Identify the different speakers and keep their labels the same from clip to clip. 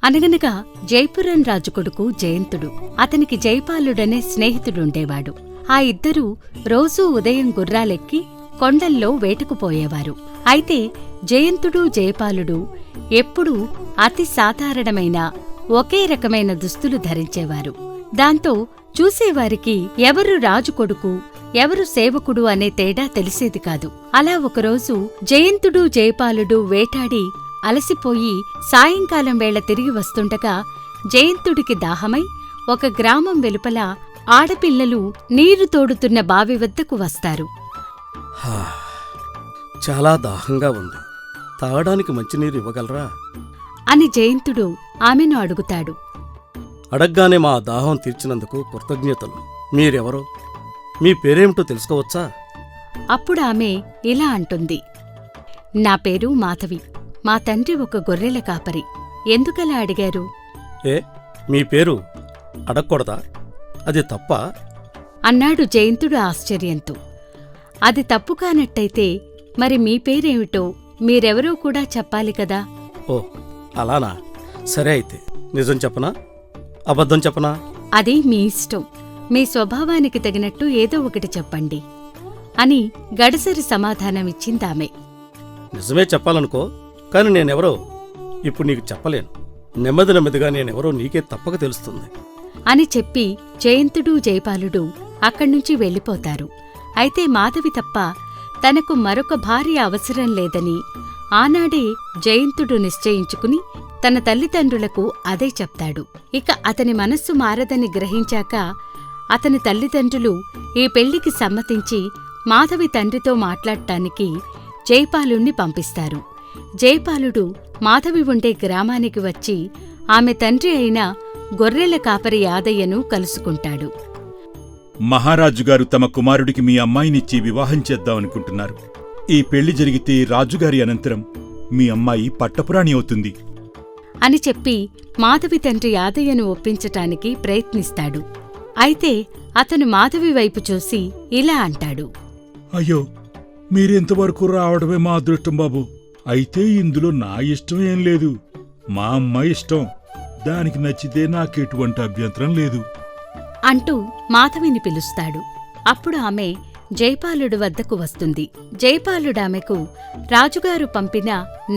Speaker 1: అనగనగా జైపురం రాజు కొడుకు జయంతుడు. అతనికి జైపాలుడనే స్నేహితుడుండేవాడు. ఆ ఇద్దరూ రోజూ ఉదయం గుర్రాలెక్కి కొండల్లో వేటకుపోయేవారు. అయితే జయంతుడు జయపాలుడు ఎప్పుడూ అతి సాధారణమైన ఒకే రకమైన దుస్తులు ధరించేవారు. దాంతో చూసేవారికి ఎవరు రాజు కొడుకు ఎవరు సేవకుడు అనే తేడా తెలిసేది కాదు. అలా ఒకరోజు జయంతుడు జయపాలుడు వేటాడి అలసిపోయి సాయంకాలం వేళ తిరిగి వస్తుండగా జయంతుడికి దాహమై ఒక గ్రామం వెలుపల ఆడపిల్లలు నీరు తోడుతున్న బావి వద్దకు వస్తారు.
Speaker 2: చాలా దాహంగా ఉంది, తాగడానికి మంచినీరు ఇవ్వగలరా
Speaker 1: అని జయంతుడు ఆమెను అడుగుతాడు.
Speaker 2: అడగ్గానే మా దాహం తీర్చినందుకు కృతజ్ఞతలు. మీరెవరో, మీ పేరేమిటో తెలుసుకోవచ్చా?
Speaker 1: అప్పుడు ఆమె ఇలా అంటుంది. నా పేరు మాధవి. మా తండ్రి ఒక గొర్రెల కాపరి. ఎందుకలా అడిగారు?
Speaker 2: మీ పేరు అడగకూడదా? అది తప్పా?
Speaker 1: అన్నాడు జయంతుడు ఆశ్చర్యంతో. అది తప్పు కానట్టయితే మరి మీ పేరేమిటో మీరెవరో కూడా చెప్పాలి కదా.
Speaker 2: ఓ అలానా, సరే అయితే నిజం చెప్పనా అబద్ధం చెప్పనా?
Speaker 1: అది మీ ఇష్టం. మీ స్వభావానికి తగినట్టు ఏదో ఒకటి చెప్పండి అని గడసరి సమాధానమిచ్చిందామె.
Speaker 2: నిజమే చెప్పాలనుకో, కాని నేనెవరో ఇప్పుడు నీకు చెప్పలేను. నెమ్మది నెమ్మదిగా నేనెవరో నీకే తప్పక తెలుస్తుంది
Speaker 1: అని చెప్పి జయంతుడు జయపాలుడు అక్కడ్నుంచి వెళ్ళిపోతారు. అయితే మాధవి తప్ప తనకు మరొక భార్య అవసరం లేదని ఆనాడే జయంతుడు నిశ్చయించుకుని తన తల్లిదండ్రులకు అదే చెప్తాడు. ఇక అతని మనస్సు మారదని గ్రహించాక అతని తల్లిదండ్రులు ఈ పెళ్లికి సమ్మతించి మాధవి తండ్రితో మాట్లాడటానికి జయపాలుణ్ణి పంపిస్తారు. జయపాలుడు మాధవి ఉండే గ్రామానికి వచ్చి ఆమె తండ్రి అయిన గొర్రెల కాపరి యాదయ్యను కలుసుకుంటాడు.
Speaker 3: మహారాజుగారు తమ కుమారుడికి మీ అమ్మాయినిచ్చి వివాహం చేద్దామనుకుంటున్నారు. ఈ పెళ్లి జరిగితే రాజుగారి అనంతరం మీ అమ్మాయి పట్టపురాణి అవుతుంది
Speaker 1: అని చెప్పి మాధవి తండ్రి యాదయ్యను ఒప్పించటానికి ప్రయత్నిస్తాడు. అయితే అతను మాధవి వైపు చూసి ఇలా అంటాడు.
Speaker 3: అయ్యో, మీరింతవరకు రావడమే మా అదృష్టం బాబు. అయితే ఇందులో నా ఇష్టం ఏం లేదు, మా అమ్మాయి ఇష్టం. దానికి నచ్చితే నాకెటువంటి అభ్యంతరం లేదు
Speaker 1: అంటూ మాధవిని పిలుస్తాడు. అప్పుడు ఆమె జయపాలుడు వద్దకు వస్తుంది. జయపాలుడామెకు రాజుగారు పంపిన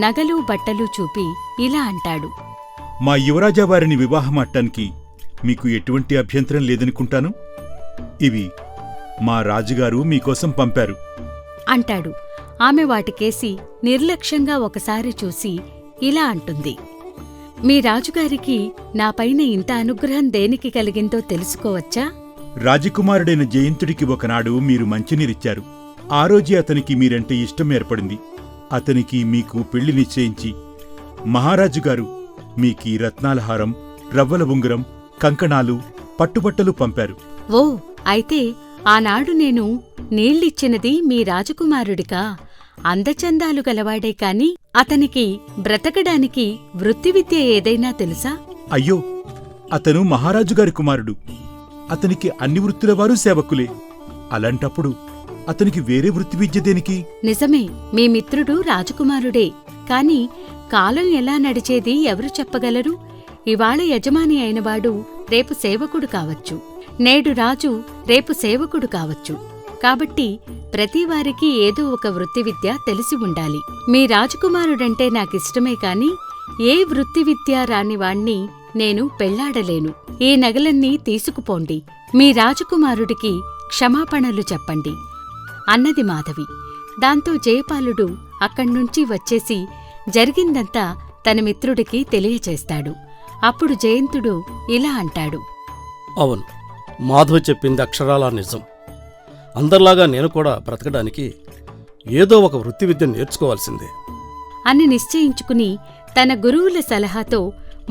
Speaker 1: నగలు బట్టలు చూపి ఇలా అంటాడు.
Speaker 3: మా యువరాజావారిని వివాహమాడటానికి మీకు ఎటువంటి అభ్యంతరం లేదనుకుంటాను. ఇవి మా రాజుగారు మీకోసం పంపారు
Speaker 1: అంటాడు. ఆమె వాటికేసి నిర్లక్ష్యంగా ఒకసారి చూసి ఇలా అంటుంది. మీ రాజుగారికి నాపైన ఇంత అనుగ్రహం దేనికి కలిగిందో తెలుసుకోవచ్చా?
Speaker 3: రాజకుమారుడైన జయంతుడికి ఒకనాడు మీరు మంచినీరిచ్చారు. ఆ రోజే అతనికి మీరంటే ఇష్టం ఏర్పడింది. అతనికి మీకు పెళ్లి నిశ్చయించి మహారాజుగారు మీకీ రత్నాలహారం, రవ్వల ఉంగరం, కంకణాలు, పట్టుబట్టలు పంపారు.
Speaker 1: ఓ, అయితే ఆనాడు నేను నీళ్ళిచ్చినది మీ రాజకుమారుడికా? అందచందాలు గలవాడే కాని అతనికి బ్రతకడానికి వృత్తివిద్య ఏదైనా తెలుసా?
Speaker 3: అయ్యో, అతను మహారాజుగారి కుమారుడు. అతనికి అన్ని వృత్తులవారూ సేవకులే. అలాంటప్పుడు అతనికి వేరే వృత్తి విద్య దేనికి?
Speaker 1: నిజమే, మీ మిత్రుడు రాజకుమారుడే. కాని కాలం ఎలా నడిచేది ఎవరు చెప్పగలరు? ఇవాళ యజమాని అయినవాడు రేపు సేవకుడు కావచ్చు, నేడు రాజు రేపు సేవకుడు కావచ్చు. కాబట్టి ప్రతివారికి ఏదో ఒక వృత్తి విద్య తెలిసి ఉండాలి. మీ రాజకుమారుడంటే నాకిష్టమే కాని ఏ వృత్తి విద్య రానివాణ్ణి నేను పెళ్లాడలేను. ఈ నగలన్నీ తీసుకుపోండి, మీ రాజకుమారుడికి క్షమాపణలు చెప్పండి అన్నది మాధవి. దాంతో జయపాలుడు అక్కడ్నుంచి వచ్చేసి జరిగిందంతా తన మిత్రుడికి తెలియచేస్తాడు. అప్పుడు జయంతుడు ఇలా అంటాడు.
Speaker 2: అవును, మాధవి చెప్పింది అక్షరాలా నిజం. అందరిలాగా నేను కూడా బ్రతకడానికి ఏదో ఒక వృత్తి విద్య నేర్చుకోవాల్సిందే
Speaker 1: అని నిశ్చయించుకుని తన గురువుల సలహాతో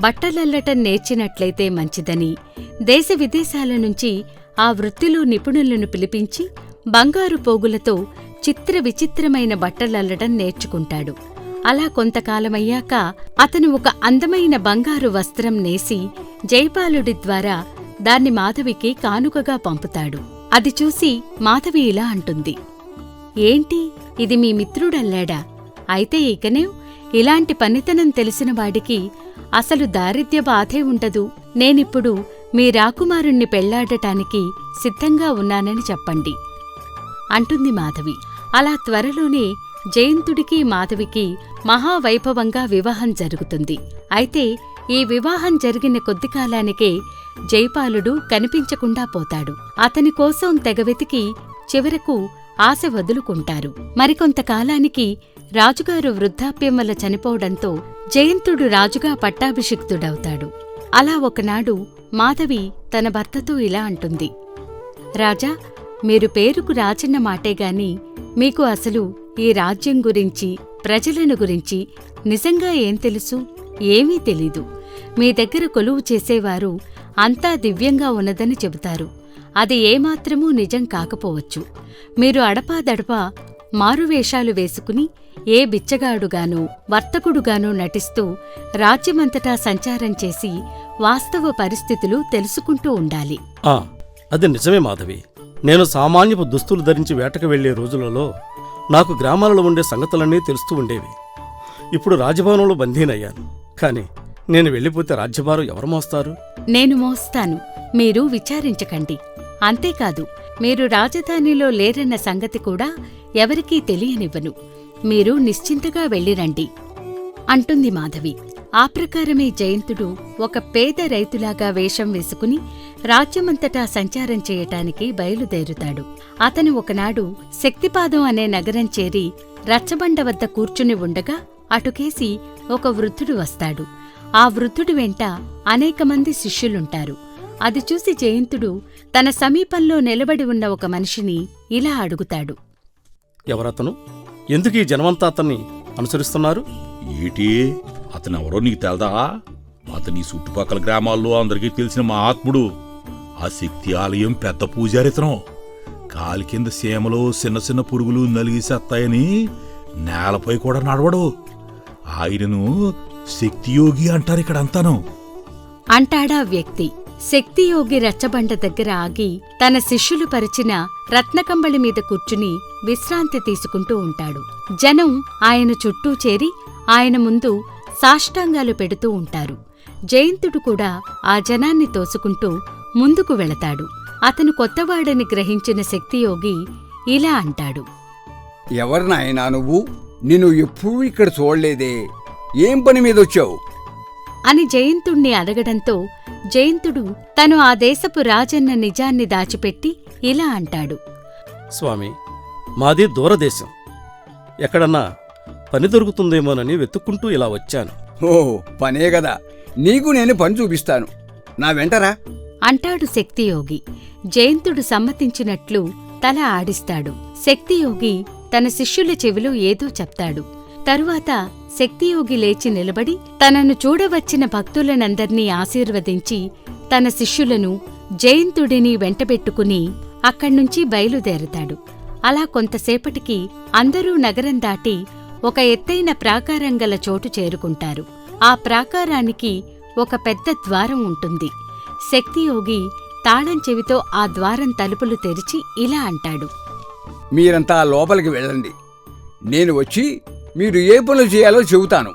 Speaker 1: బట్టలల్లటం నేర్చినట్లయితే మంచిదని, దేశ విదేశాల నుంచి ఆ వృత్తిలో నిపుణులను పిలిపించి బంగారు పోగులతో చిత్ర విచిత్రమైన బట్టలల్లటం నేర్చుకుంటాడు. అలా కొంతకాలమయ్యాక అతను ఒక అందమైన బంగారు వస్త్రం నేసి జయపాలుడి ద్వారా దాన్ని మాధవికి కానుకగా పంపుతాడు. అది చూసి మాధవి ఇలా అంటుంది. ఏంటి, ఇది మీ మిత్రుడల్లాడా? అయితే ఇకనే ఇలాంటి పనితనం తెలిసిన వాడికి అసలు దారిద్ర్య బాధే ఉండదు. నేనిప్పుడు మీ రాకుమారుణ్ణి పెళ్లాడటానికి సిద్ధంగా ఉన్నానని చెప్పండి అంటుంది మాధవి. అలా త్వరలోనే జయంతుడికి మాధవికి మహావైభవంగా వివాహం జరుగుతుంది. అయితే ఈ వివాహం జరిగిన కొద్ది కాలానికే జైపాలుడు కనిపించకుండా పోతాడు. అతని కోసం తెగవెతికి చివరకు ఆశ వదులుకుంటారు. మరికొంతకాలానికి రాజుగారు వృద్ధాప్యం వల్ల చనిపోవడంతో జయంతుడు రాజుగా పట్టాభిషిక్తుడవుతాడు. అలా ఒకనాడు మాధవి తన భర్తతో ఇలా అంటుంది: రాజా, మీరు పేరుకు రాజన్న మాటేగాని మీకు అసలు ఈ రాజ్యం గురించి, ప్రజలను గురించి నిజంగా ఏం తెలుసు? ఏమీ తెలీదు. మీ దగ్గర కొలువు చేసేవారు అంతా దివ్యంగా ఉన్నదని చెబుతారు. అది ఏమాత్రమూ నిజం కాకపోవచ్చు. మీరు అడపాదడపా మారువేషాలు వేసుకుని ఏ బిచ్చగాడుగానో వర్తకుడుగానో నటిస్తూ రాజ్యమంతటా సంచారం చేసి వాస్తవ పరిస్థితులు తెలుసుకుంటూ ఉండాలి.
Speaker 2: అది నిజమే మాధవి. నేను సామాన్యపు దుస్తులు ధరించి వేటకు వెళ్లే రోజులలో నాకు గ్రామాలలో ఉండే సంగతులన్నీ తెలుస్తూ ఉండేవి. ఇప్పుడు రాజభవనంలో బందీనయ్యాను. కాని నేను వెళ్ళిపోతే రాజ్యభారం ఎవరు మోస్తారు?
Speaker 1: నేను మోస్తాను, మీరు విచారించకండి. అంతేకాదు, మీరు రాజధానిలో లేరన్న సంగతి కూడా ఎవరికీ తెలియనివ్వను. మీరు నిశ్చింతగా వెళ్ళిరండి అంటుంది మాధవి. ఆ ప్రకారమే జయంతుడు ఒక పేద రైతులాగా వేషం వేసుకుని రాజ్యమంతటా సంచారం చేయటానికి బయలుదేరుతాడు. అతను ఒకనాడు శక్తిపాదం అనే నగరం చేరి రచ్చబండ వద్ద కూర్చుని ఉండగా అటుకేసి ఒక వృద్ధుడు వస్తాడు. ఆ వృద్ధుడి వెంట అనేకమంది శిష్యులుంటారు. అది చూసి జయంతుడు తన సమీపంలో నిలబడి ఉన్న ఒక మనిషిని ఇలా అడుగుతాడు:
Speaker 2: ఎవరతను? ఎందుకీ జనమంతా అతన్ని అనుసరిస్తున్నారు?
Speaker 3: ఏటి, అతనెవరో నీకు తెలదా? అతని చుట్టుపక్కల గ్రామాల్లో అందరికీ తెలిసిన మహాత్ముడు. ఆ శక్తి ఆలయం పెద్ద పూజారితనం. కాలి కింద సీమలో చిన్న చిన్న పురుగులు నలిగిసేస్తాయని నేలపై కూడా నడవడు. ఆయనను శక్తియోగి అంటారు ఇక్కడంతాను
Speaker 1: అంటాడా వ్యక్తి. శక్తియోగి రచ్చబండ దగ్గర ఆగి తన శిష్యులు పరిచిన రత్నకంబళి మీద కూర్చుని విశ్రాంతి తీసుకుంటూ ఉంటాడు. జనం ఆయన చుట్టూ చేరి ఆయన ముందు సాష్టాంగాలు పెడుతూ ఉంటారు. జయంతుడు కూడా ఆ జనాన్ని తోసుకుంటూ ముందుకు వెళతాడు. అతను కొత్తవాడని గ్రహించిన శక్తియోగి ఇలా అంటాడు:
Speaker 4: ఎవరు నాయనా నువ్వు? నిన్ను ఎప్పుడూ ఇక్కడ చూడలేదే. ఏం పని మీదొచ్చావు?
Speaker 1: అని జయంతుణ్ణి అడగడంతో జయంతుడు తను ఆ దేశపు రాజన్న నిజాన్ని దాచిపెట్టి ఇలా అంటాడు:
Speaker 2: స్వామి, మాది దూరదేశం. ఎక్కడన్నా పని దొరుకుతుందేమోనని వెతుక్కుంటూ ఇలా వచ్చాను.
Speaker 4: ఓ, పనే గదా. నీకు నేను పని చూపిస్తాను. నా వెంటరా
Speaker 1: అంటాడు శక్తియోగి. జయంతుడు సమ్మతించినట్లు తల ఆడిస్తాడు. శక్తియోగి తన శిష్యుల చెవిలో ఏదో చెప్తాడు. తరువాత శక్తియోగి లేచి నిలబడి తనను చూడవచ్చిన భక్తులనందర్నీ ఆశీర్వదించి తన శిష్యులను జయంతుడిని వెంటబెట్టుకుని అక్కడ్నుంచి బయలుదేరతాడు. అలా కొంతసేపటికి అందరూ నగరం దాటి ఒక ఎత్తైన ప్రాకారం గల చోటు చేరుకుంటారు. ఆ ప్రాకారానికి ఒక పెద్ద ద్వారం ఉంటుంది. శక్తియోగి తాళం చెవితో ఆ ద్వారం తలుపులు తెరిచి ఇలా అంటాడు:
Speaker 4: మీరంతా లోపలికి వెళ్ళండి. నేను వచ్చి మీరు ఏ పనులు చేయాలో చెబుతాను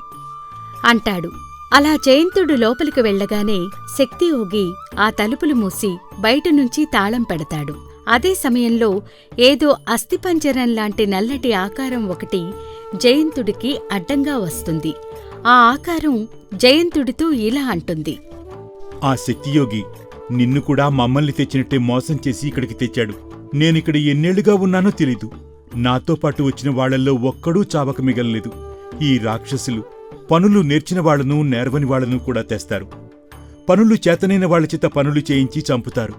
Speaker 1: అంటాడు. అలా జయంతుడు లోపలికి వెళ్లగానే శక్తియోగి ఆ తలుపులు మూసి బయటనుంచి తాళం పెడతాడు. అదే సమయంలో ఏదో అస్థిపంజరంలాంటి నల్లటి ఆకారం ఒకటి జయంతుడికి అడ్డంగా వస్తుంది. ఆ ఆకారం జయంతుడితో ఇలా అంటుంది:
Speaker 3: ఆ శక్తియోగి నిన్ను కూడా మమ్మల్ని తెచ్చినట్టే మోసం చేసి ఇక్కడికి తెచ్చాడు. నేనిక్కడ ఎన్నేళ్లుగా ఉన్నానో తెలీదు. నాతో పాటు వచ్చిన వాళ్లల్లో ఒక్కడూ చావక మిగలలేదు. ఈ రాక్షసులు పనులు నేర్చిన వాళ్లను, నేర్వని వాళ్లను కూడా తెస్తారు. పనులు చేతనైన వాళ్ల చేత పనులు చేయించి చంపుతారు.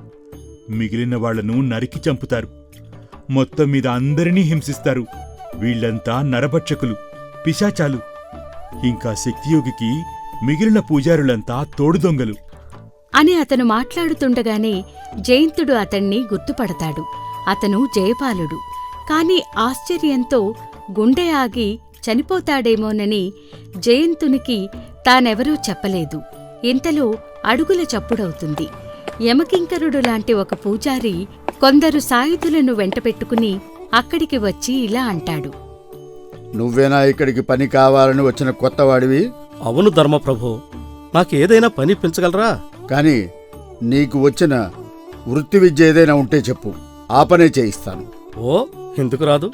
Speaker 3: మిగిలిన వాళ్లను నరికి చంపుతారు. మొత్తం మీద అందరినీ హింసిస్తారు. వీళ్లంతా నరభక్షకులు, పిశాచాలు. ఇంకా శక్తియోగికి మిగిలిన పూజారులంతా తోడుదొంగలు
Speaker 1: అని అతను మాట్లాడుతుండగానే జయంతుడు అతణ్ణి గుర్తుపడతాడు. అతను జయపాలుడు. కాని ఆశ్చర్యంతో గుండె ఆగి చనిపోతాడేమోనని జయంతునికి తానెవరూ చెప్పలేదు. ఇంతలో అడుగుల చప్పుడవుతుంది. యమకింకరుడు లాంటి ఒక పూజారి కొందరు సాయుధులను వెంటపెట్టుకుని అక్కడికి వచ్చి ఇలా అంటాడు:
Speaker 5: నువ్వేనా ఇక్కడికి పని కావాలని వచ్చిన కొత్తవాడివి?
Speaker 2: అవును ధర్మప్రభో, నాకు ఏదైనా పని ఇప్పించగలరా?
Speaker 5: కానీ నీకు వచ్చిన వృత్తి విద్య ఏదైనా ఉంటే చెప్పు, ఆ పనే చేయిస్తాను.
Speaker 2: ఓ, ఎందుకు రాదు?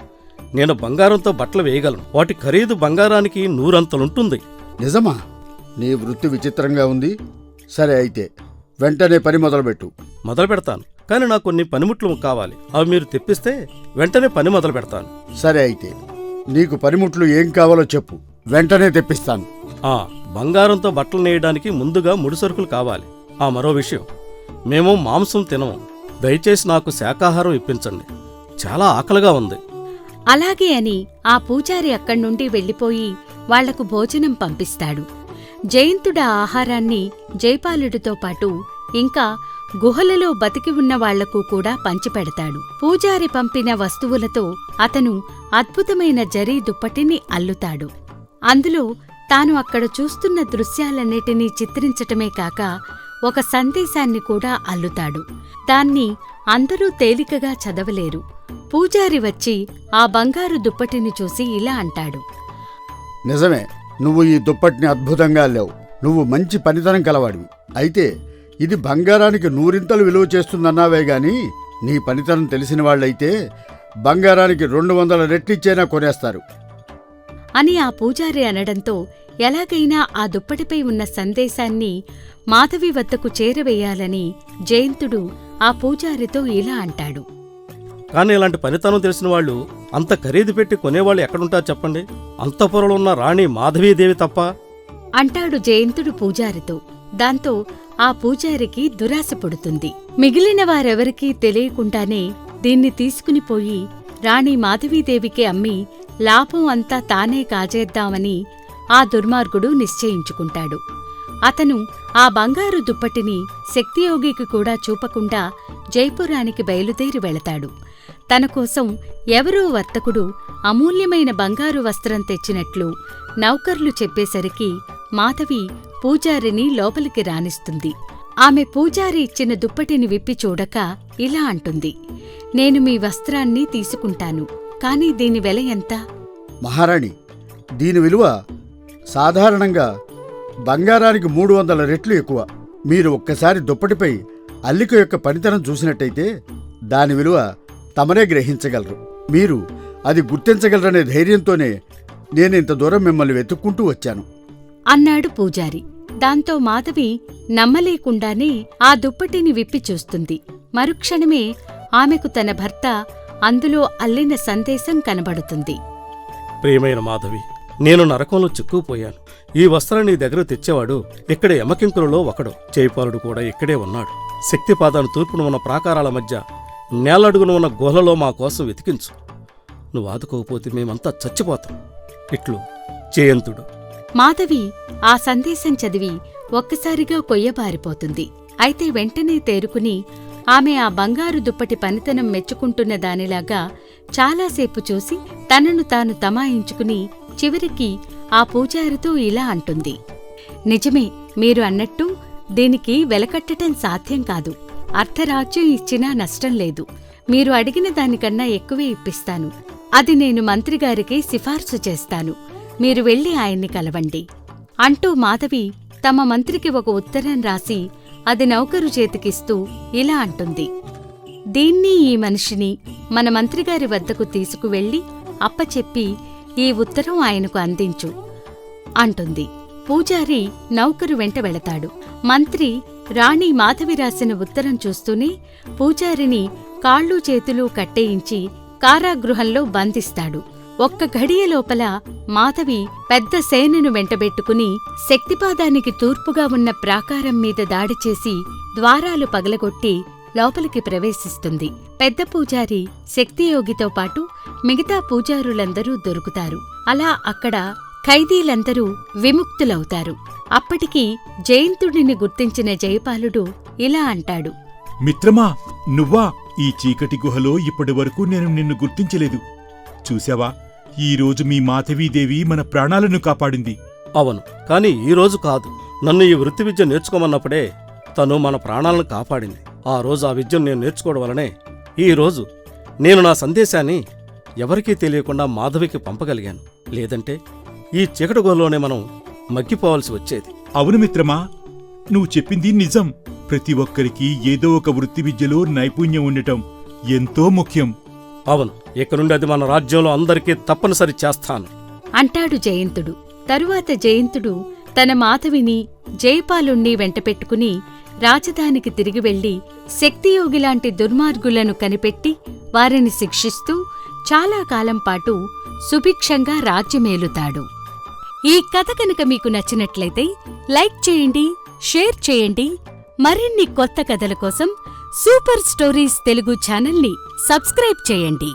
Speaker 2: నేను బంగారంతో బట్టలు వేయగలను. వాటి ఖరీదు బంగారానికి 100 అంతలుంటుంది.
Speaker 5: నిజమా? నీ వృత్తి విచిత్రంగా ఉంది. సరే అయితే వెంటనే పని మొదలుపెట్టు.
Speaker 2: మొదలు పెడతాను, కానీ నాకు కొన్ని పనిముట్లు కావాలి. అవి మీరు తెప్పిస్తే వెంటనే పని మొదలు పెడతాను.
Speaker 5: సరే అయితే నీకు పనిముట్లు ఏం కావాలో చెప్పు, వెంటనే తెప్పిస్తాను.
Speaker 2: బంగారంతో బట్టలు నేయడానికి ముందుగా ముడి సరుకులు కావాలి. మరో విషయం, మేము మాంసం తినము. దయచేసి నాకు శాకాహారం ఇప్పించండి. చాలా ఆకలిగా ఉంది.
Speaker 1: అలాగే అని ఆ పూజారి అక్కడ్నుండి వెళ్ళిపోయి వాళ్లకు భోజనం పంపిస్తాడు. జయంతుడా ఆహారాన్ని జైపాలుడితో పాటు ఇంకా గుహలలో బతికి ఉన్న వాళ్లకు కూడా పంచిపెడతాడు. పూజారి పంపిన వస్తువులతో అతను అద్భుతమైన జరీ దుప్పటిని అల్లుతాడు. అందులో తాను అక్కడ చూస్తున్న దృశ్యాలన్నిటినీ చిత్రించటమే కాక ఒక సందేశాన్ని కూడా అల్లుతాడు. దాన్ని అందరూ తేలికగా చదవలేరు. పూజారి వచ్చి ఆ బంగారు దుప్పటిని చూసి ఇలా అంటాడు.
Speaker 5: నిజమే, నువ్వు ఈ దుప్పటిని అద్భుతంగా అల్లావు. నువ్వు మంచి పనితనం కలవాడివి. అయితే ఇది బంగారానికి 100 విలువ చేస్తుందన్నావే గాని నీ పనితనం తెలిసిన వాళ్ళైతే బంగారానికి 200 రెట్లిచ్చైనా కొనేస్తారు
Speaker 1: అని ఆ పూజారి అనడంతో ఎలాగైనా ఆ దుప్పటిపై ఉన్న సందేశాన్ని మాధవి వద్దకు చేరవేయాలని జయంతుడు ఆ పూజారితో ఇలా అంటాడు.
Speaker 2: కానీ ఇలాంటి పనితనం తెలిసిన వాళ్ళు అంత ఖరీదు పెట్టి కొనేవాళ్ళు ఎక్కడుంటారు చెప్పండి? అంతఃపురంలో ఉన్న రాణి మాధవీదేవి తప్ప
Speaker 1: అంటాడు జయంతుడు పూజారితో. దాంతో ఆ పూజారికి దురాశ పుడుతుంది. మిగిలిన వారెవరికీ తెలియకుండానే దీన్ని తీసుకునిపోయి రాణి మాధవీదేవికి అమ్మి లాభం అంతా తానే కాజేద్దామని ఆ దుర్మార్గుడు నిశ్చయించుకుంటాడు. అతను ఆ బంగారు దుప్పటిని శక్తియోగికి కూడా చూపకుండా జైపురానికి బయలుదేరి వెళతాడు. తనకోసం ఎవరో వర్తకుడు అమూల్యమైన బంగారు వస్త్రం తెచ్చినట్లు నౌకర్లు చెప్పేసరికి మాధవి పూజారిని లోపలికి రానిస్తుంది. ఆమె పూజారి ఇచ్చిన దుప్పటిని విప్పి చూడక ఇలా అంటుంది. నేను మీ వస్త్రాన్ని తీసుకుంటాను, కాని దీని వెల ఎంత?
Speaker 5: మహారాణి, దీని విలువ సాధారణంగా బంగారానికి 300 రెట్లు ఎక్కువ. మీరు ఒక్కసారి దుప్పటిపై అల్లిక యొక్క పనితనం చూసినట్టయితే దాని విలువ తమరే గ్రహించగలరు. మీరు అది గుర్తించగలరనే ధైర్యంతోనే నేనింత దూరం మిమ్మల్ని వెతుక్కుంటూ వచ్చాను
Speaker 1: అన్నాడు పూజారి. దాంతో మాధవి నమ్మలేకుండానే ఆ దుప్పటిని విప్పి చూస్తుంది. మరుక్షణమే ఆమెకు తన భర్త అందులో అల్లిన సందేశం కనబడుతుంది.
Speaker 2: ప్రియమైన మాధవి, నేను నరకంలో చిక్కుపోయాను. ఈ వస్త్రం నీ దగ్గర తెచ్చేవాడు ఇక్కడ యమకింకులలో ఒకడు. జైపాలుడు కూడా ఇక్కడే ఉన్నాడు. శక్తిపాదాను తూర్పున ఉన్న ప్రాకారాల మధ్య నేలడుగున ఉన్న గుహలలో మా కోసం వెతికించు. నువ్వు ఆదుకోకపోతే మేమంతా చచ్చిపోతాం. ఇట్లు జయంతుడు.
Speaker 1: మాధవి ఆ సందేశం చదివి ఒక్కసారిగా కొయ్యబారిపోతుంది. అయితే వెంటనే తేరుకుని ఆమె ఆ బంగారు దుప్పటి పనితనం మెచ్చుకుంటున్న దానిలాగా చాలాసేపు చూసి తనను తాను తమాయించుకుని చివరికి ఆ పూజారితో ఇలా అంటుంది. నిజమే, మీరు అన్నట్టు దీనికి వెలకట్టటం సాధ్యం కాదు. అర్ధరాజ్యం ఇచ్చినా నష్టం లేదు. మీరు అడిగిన దానికన్నా ఎక్కువే ఇప్పిస్తాను. అది నేను మంత్రిగారికి సిఫార్సు చేస్తాను. మీరు వెళ్ళి ఆయన్ని కలవండి అంటూ మాధవి తమ మంత్రికి ఒక ఉత్తరం రాసి అది నౌకరు చేతికిస్తూ ఇలా అంటుంది. దీన్ని ఈ మనిషిని మన మంత్రిగారి వద్దకు తీసుకువెళ్ళి అప్పచెప్పి ఈ ఉత్తరం ఆయనకు అందించు అంటుంది. పూజారి నౌకరు వెంట వెళతాడు. మంత్రి రాణి మాధవి రాసిన ఉత్తరం చూస్తూనే పూజారిని కాళ్ళూ చేతులూ కట్టేయించి కారాగృహంలో బంధిస్తాడు. ఒక్క ఘడియ లోపల మాధవి పెద్ద సేనను వెంటబెట్టుకుని శక్తిపాదానికి తూర్పుగా ఉన్న ప్రాకారం మీద దాడి చేసి ద్వారాలు పగలగొట్టి లోపలికి ప్రవేశిస్తుంది. పెద్ద పూజారి శక్తియోగితో పాటు మిగతా పూజారులందరూ దొరుకుతారు. అలా అక్కడ ఖైదీలందరూ విముక్తులవుతారు. అప్పటికి జయంతుడిని గుర్తించిన జయపాలుడు ఇలా అంటాడు.
Speaker 3: మిత్రమా, నువ్వా? ఈ చీకటి గుహలో ఇప్పటివరకు నేను నిన్ను గుర్తించలేదు. చూశావా, ఈరోజు మీ మాధవీదేవి మన ప్రాణాలను కాపాడింది.
Speaker 2: అవును, కాని ఈరోజు కాదు. నన్ను ఈ వృత్తి విద్య నేర్చుకోమన్నప్పుడే తను మన ప్రాణాలను కాపాడింది. ఆ రోజు ఆ విద్యను నేను నేర్చుకోవడం వలనే ఈరోజు నేను నా సందేశాన్ని ఎవరికీ తెలియకుండా మాధవికి పంపగలిగాను. లేదంటే ఈ చీకటి గుహలోనే మనం మగ్గిపోవాల్సి వచ్చేది.
Speaker 3: అవును మిత్రమా, నువ్వు చెప్పింది నిజం. ప్రతి ఒక్కరికి ఏదో ఒక వృత్తి విద్యలో నైపుణ్యం ఉండటం ఎంతో ముఖ్యం.
Speaker 2: అవును, ఇక నుండి అది మన రాజ్యంలో అందరికీ తప్పనిసరి చేస్తాను
Speaker 1: అంటాడు జయంతుడు. తరువాత జయంతుడు తన మాధవిని జయపాలుణ్ణి వెంటపెట్టుకుని రాజధానికి తిరిగి వెళ్లి శక్తియోగిలాంటి దుర్మార్గులను కనిపెట్టి వారిని శిక్షిస్తూ చాలా కాలం పాటు సుభిక్షంగా రాజ్యమేలుతాడు. ఈ కథ కనుక మీకు నచ్చినట్లయితే లైక్ చేయండి, షేర్ చేయండి. మరిన్ని కొత్త కథల కోసం సూపర్ స్టోరీస్ తెలుగు ఛానల్ని సబ్స్క్రైబ్ చేయండి.